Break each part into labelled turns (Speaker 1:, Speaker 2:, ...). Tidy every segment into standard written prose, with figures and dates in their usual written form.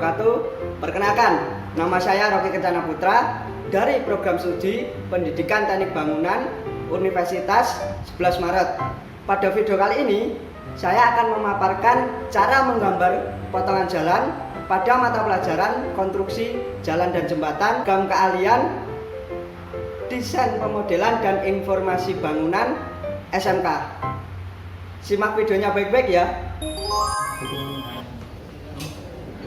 Speaker 1: wabarakatuh. Perkenalkan, nama saya Rocky Kencana Putra dari Program Studi Pendidikan Teknik Bangunan Universitas 11 Maret. Pada video kali ini, saya akan memaparkan cara menggambar potongan jalan pada mata pelajaran konstruksi jalan dan jembatan keahlian desain pemodelan dan informasi bangunan SMK. Simak videonya baik-baik ya.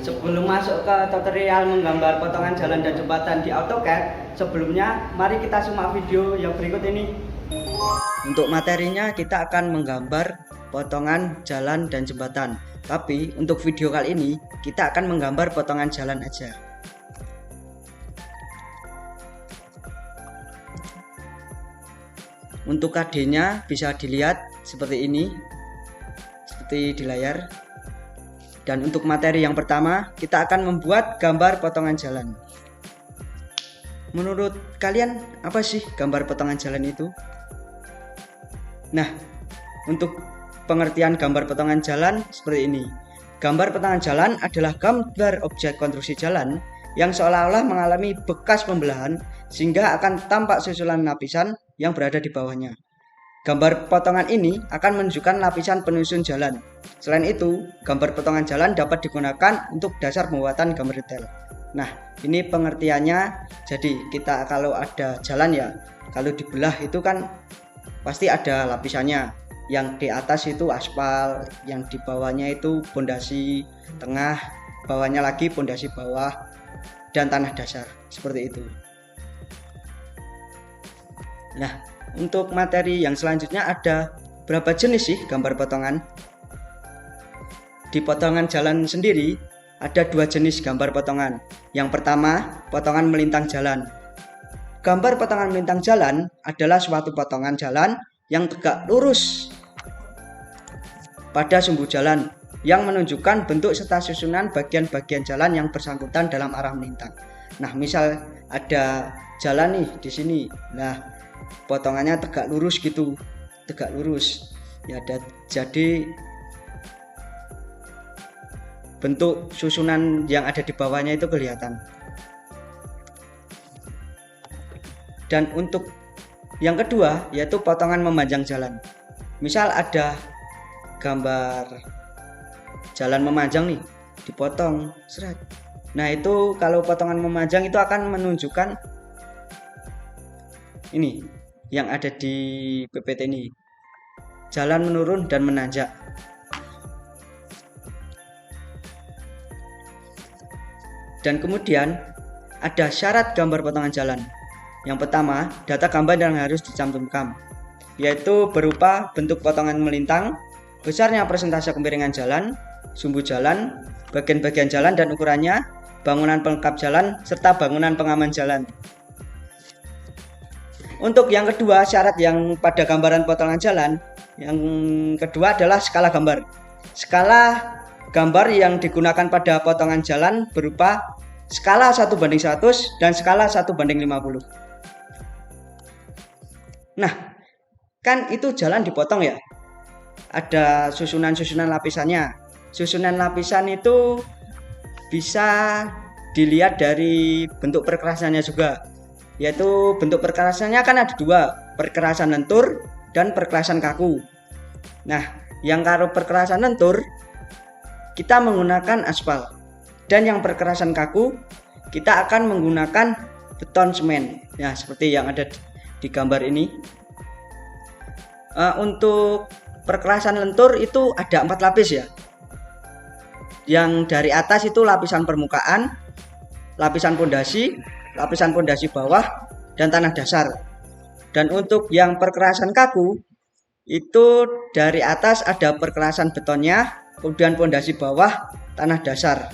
Speaker 1: Sebelum masuk ke tutorial menggambar potongan jalan dan jembatan di AutoCAD, sebelumnya mari kita simak video yang berikut ini. Untuk materinya kita akan menggambar potongan jalan dan jembatan. Tapi untuk video kali ini kita akan menggambar potongan jalan aja. Untuk KD-nya bisa dilihat seperti ini, seperti di layar. Dan untuk materi yang pertama, kita akan membuat gambar potongan jalan. Menurut kalian, apa sih gambar potongan jalan itu? Nah, untuk pengertian gambar potongan jalan seperti ini. Gambar potongan jalan adalah gambar objek konstruksi jalan yang seolah-olah mengalami bekas pembelahan sehingga akan tampak susulan lapisan yang berada di bawahnya. Gambar potongan ini akan menunjukkan lapisan penyusun jalan. Selain itu, gambar potongan jalan dapat digunakan untuk dasar pembuatan gambar detail. Nah, ini pengertiannya. Jadi kita kalau ada jalan ya, kalau dibelah itu kan pasti ada lapisannya. Yang di atas itu aspal, yang di bawahnya itu pondasi tengah, bawahnya lagi pondasi bawah, dan tanah dasar. Seperti itu. Nah, untuk materi yang selanjutnya ada berapa jenis sih gambar potongan? Di potongan jalan sendiri ada dua jenis gambar potongan. Yang pertama, potongan melintang jalan. Gambar potongan melintang jalan adalah suatu potongan jalan yang tegak lurus pada sumbu jalan yang menunjukkan bentuk serta susunan bagian-bagian jalan yang bersangkutan dalam arah melintang. Nah, misal ada jalan nih di sini. Nah, potongannya tegak lurus gitu, tegak lurus ya, jadi bentuk susunan yang ada di bawahnya itu kelihatan. Dan untuk yang kedua yaitu potongan memanjang jalan. Misal ada gambar jalan memanjang nih, dipotong seret. Nah, itu kalau potongan memanjang itu akan menunjukkan ini yang ada di PPT ini, jalan menurun dan menanjak. Dan kemudian ada syarat gambar potongan jalan. Yang pertama, data gambar yang harus dicantumkan, yaitu berupa bentuk potongan melintang, besarnya persentase kemiringan jalan, sumbu jalan, bagian-bagian jalan dan ukurannya, bangunan pelengkap jalan, serta bangunan pengaman jalan. Untuk yang kedua, syarat yang pada gambaran potongan jalan, yang kedua adalah skala gambar. Skala gambar yang digunakan pada potongan jalan berupa skala 1:100 dan skala 1:50. Nah, kan itu jalan dipotong ya. Ada susunan-susunan lapisannya. Susunan lapisan itu bisa dilihat dari bentuk perkerasannya juga. Yaitu bentuk perkerasannya kan ada dua, perkerasan lentur dan perkerasan kaku. Nah, yang kalau perkerasan lentur kita menggunakan aspal, dan yang perkerasan kaku kita akan menggunakan beton semen. Ya, seperti yang ada di gambar ini. Untuk perkerasan lentur itu ada 4 lapis ya. Yang dari atas itu lapisan permukaan, lapisan pondasi bawah, dan tanah dasar. Dan untuk yang perkerasan kaku itu dari atas ada perkerasan betonnya, kemudian pondasi bawah, tanah dasar.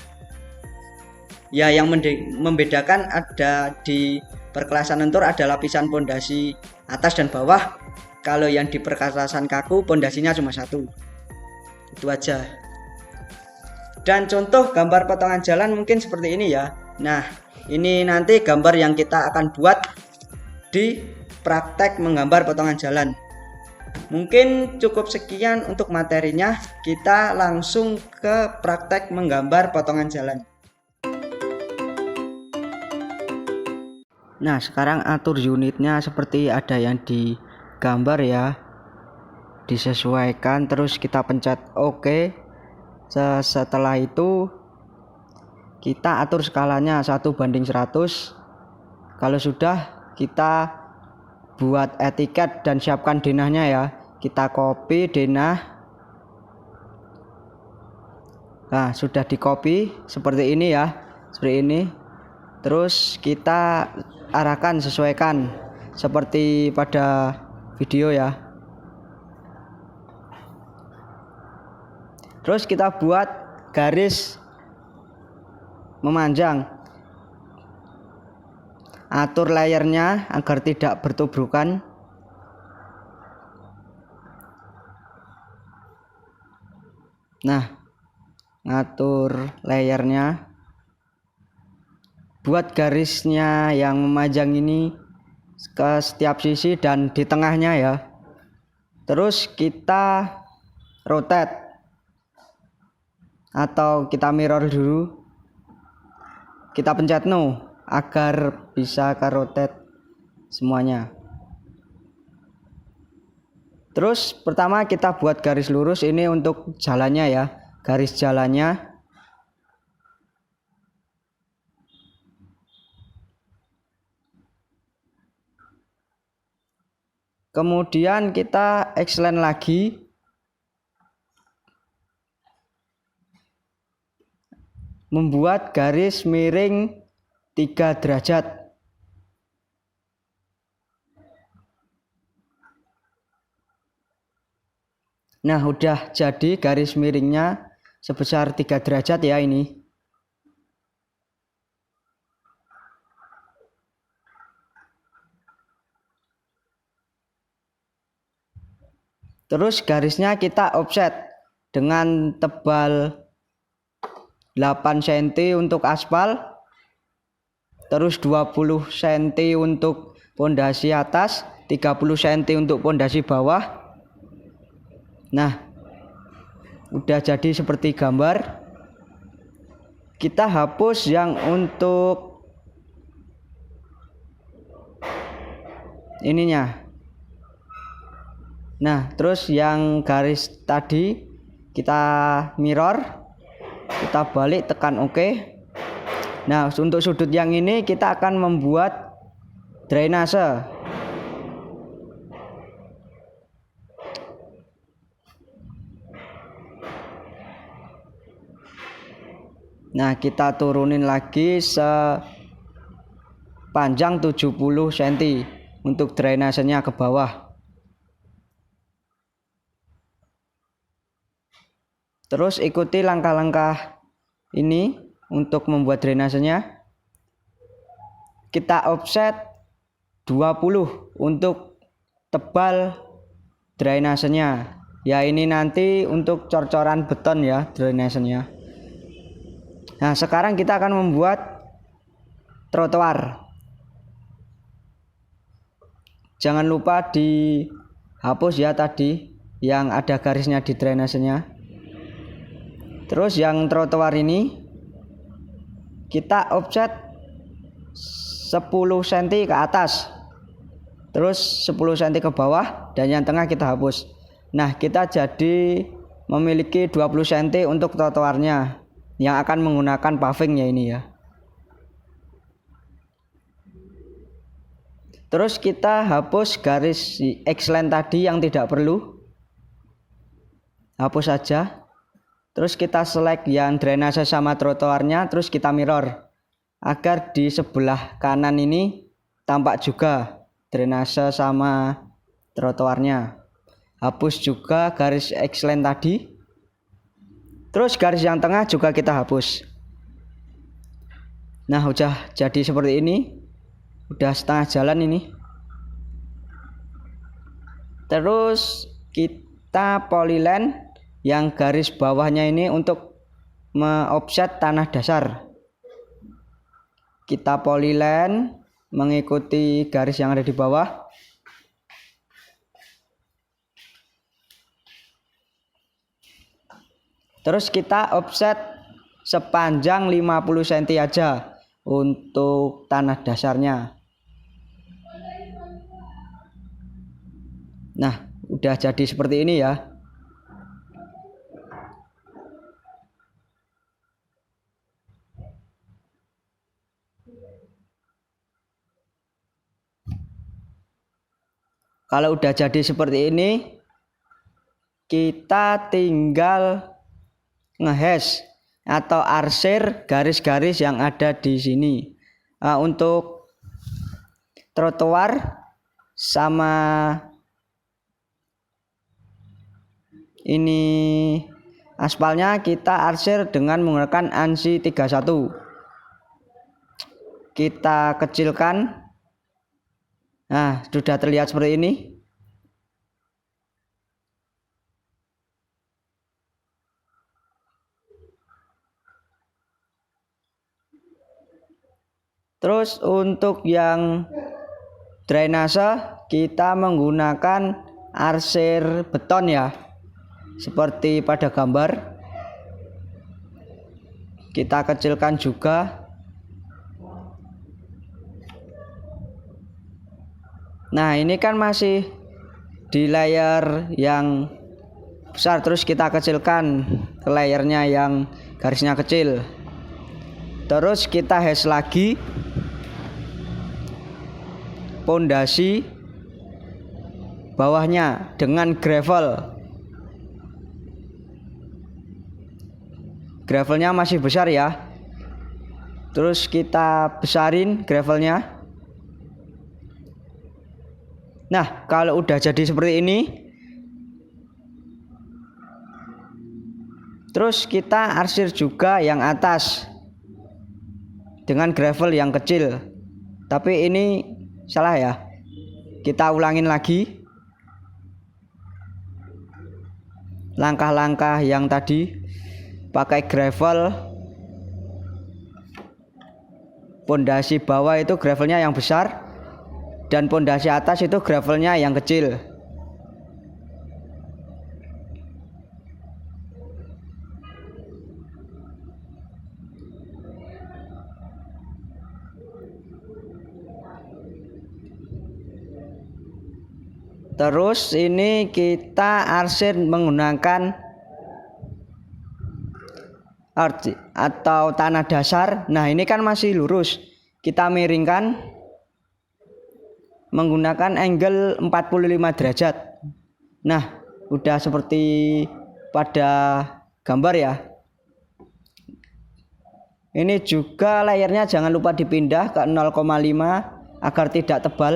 Speaker 1: Ya, yang membedakan ada di perkerasan lentur ada lapisan pondasi atas dan bawah. Kalau yang di perkerasan kaku pondasinya cuma satu. Itu aja. Dan contoh gambar potongan jalan mungkin seperti ini ya. Nah, ini nanti gambar yang kita akan buat di praktek menggambar potongan jalan. Mungkin cukup sekian untuk materinya. Kita langsung ke praktek menggambar potongan jalan. Nah, sekarang atur unitnya seperti ada yang di gambar ya. Disesuaikan, terus kita pencet OK. Setelah itu kita atur skalanya 1:100. Kalau sudah, kita buat etiket dan siapkan denahnya ya. Kita copy denah. Nah, sudah di copy seperti ini ya. Seperti ini. Terus kita arahkan, sesuaikan seperti pada video ya. Terus kita buat garis memanjang. Atur layernya agar tidak bertubrukan. Nah, ngatur layernya. Buat garisnya yang memanjang ini ke setiap sisi dan di tengahnya ya. Terus kita rotate atau kita mirror dulu. Kita pencet no agar bisa ke rotate semuanya. Terus pertama kita buat garis lurus, ini untuk jalannya ya, garis jalannya. Kemudian kita extend lagi. Membuat garis miring 3 derajat. Nah, udah jadi garis miringnya sebesar 3 derajat ya ini. Terus garisnya kita offset dengan tebal 8 cm untuk aspal, terus 20 cm untuk pondasi atas, 30 cm untuk pondasi bawah. Nah, udah jadi seperti gambar. Kita hapus yang untuk ininya. Nah, terus yang garis tadi kita mirror, kita balik, tekan OK. Nah, untuk sudut yang ini kita akan membuat drainase. Nah, kita turunin lagi sepanjang 70 cm untuk drainasenya ke bawah. Terus ikuti langkah-langkah ini untuk membuat drainasenya. Kita offset 20 untuk tebal drainasenya. Ya, ini nanti untuk cor-coran beton ya drainasenya. Nah, sekarang kita akan membuat trotoar. Jangan lupa dihapus ya tadi yang ada garisnya di drainasenya. Terus yang trotoar ini kita offset 10 cm ke atas, terus 10 cm ke bawah, dan yang tengah kita hapus. Nah, kita jadi memiliki 20 cm untuk trotoarnya yang akan menggunakan paving ya ini ya. Terus kita hapus garis X-line tadi yang tidak perlu, hapus saja. Terus kita select yang drainase sama trotoarnya, terus kita mirror agar di sebelah kanan ini tampak juga drainase sama trotoarnya. Hapus juga garis X-line tadi. Terus garis yang tengah juga kita hapus. Nah, udah jadi seperti ini. Udah setengah jalan ini. Terus kita polyline yang garis bawahnya ini untuk me-offset tanah dasar. Kita polyline mengikuti garis yang ada di bawah. Terus kita offset sepanjang 50 cm aja untuk tanah dasarnya. Nah, udah jadi seperti ini ya. Kalau udah jadi seperti ini, kita tinggal ngehash atau arsir garis-garis yang ada di sini. Nah, untuk trotoar sama ini aspalnya kita arsir dengan menggunakan ANSI 31. Kita kecilkan. Nah, sudah terlihat seperti ini. Terus untuk yang drainase kita menggunakan arsir beton ya. Seperti pada gambar. Kita kecilkan juga. Nah, ini kan masih di layer yang besar, terus kita kecilkan ke layernya yang garisnya kecil. Terus kita hash lagi pondasi bawahnya dengan gravel. Gravelnya masih besar ya. Terus kita besarin gravelnya. Nah, kalau udah jadi seperti ini, terus kita arsir juga yang atas dengan gravel yang kecil. Tapi ini salah ya. Kita ulangin lagi langkah-langkah yang tadi. Pakai gravel. Pondasi bawah itu gravelnya yang besar. Dan pondasi atas itu gravelnya yang kecil. Terus ini kita arsir menggunakan arch atau tanah dasar. Nah, ini kan masih lurus. Kita miringkan menggunakan angle 45 derajat. Nah, udah seperti pada gambar ya. Ini juga layernya jangan lupa dipindah ke 0,5 agar tidak tebal.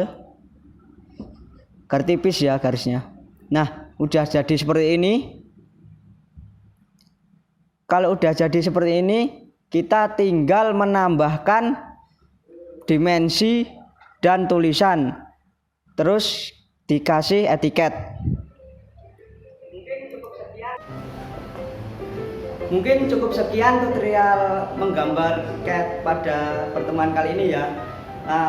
Speaker 1: Agar tipis ya garisnya. Nah, udah jadi seperti ini. Kalau udah jadi seperti ini, kita tinggal menambahkan dimensi dan tulisan. Terus dikasih etiket. Mungkin cukup sekian tutorial menggambar cat pada pertemuan kali ini ya.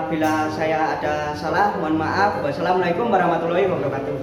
Speaker 1: Bila saya ada salah, mohon maaf. Wassalamualaikum warahmatullahi wabarakatuh.